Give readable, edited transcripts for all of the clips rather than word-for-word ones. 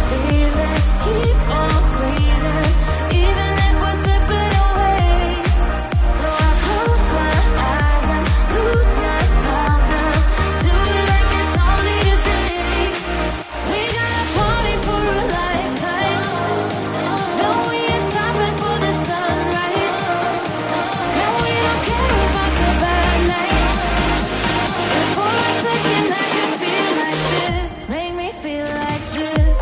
feeling, keep on breathing, even if we're slipping away. So I close my eyes and lose myself now. Do it like it's only today. We got a party for a lifetime. No, we ain't stopping for the sunrise. And we don't care about the bad nights. And for a second I can feel like this. Make me feel like this.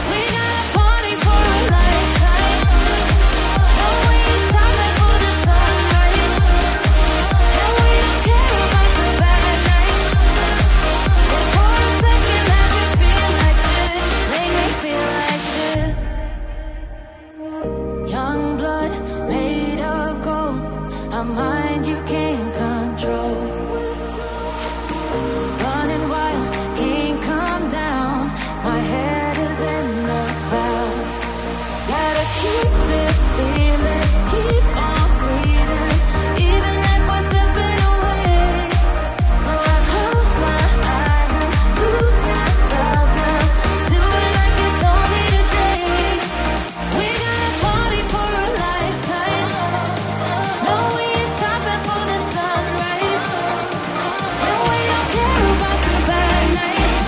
We got a party for a lifetime. No, we ain't stopping for the sunrise. And we don't care about the bad nights. And for a second I can feel like this. Make me feel like this. Young blood made of gold, a mind you can't control. Running wild, can't come down. My head is in the clouds. Gotta keep this feeling, keep on breathing, even if we're slipping away. So I close my eyes and lose myself now. Do it like it's only today. We got a party for a lifetime. No, we ain't stopping for the sunrise. And we don't care about the bad nights.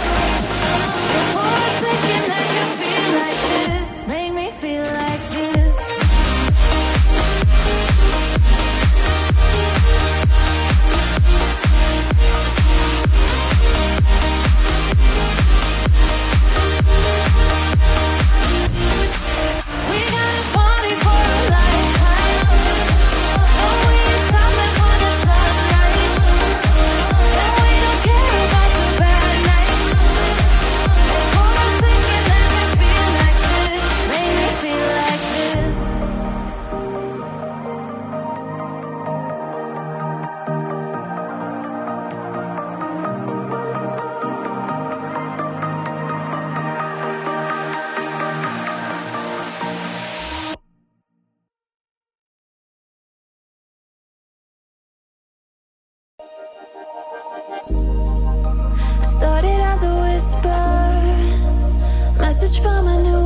And for a second I can feel like this. Make me feel like this. We got a party for a lifetime. No, we ain't stopping for the sunrise. And we don't care about the bad nights. And for a second I can feel like this. Make me feel like this. Started as a whisper, message from a new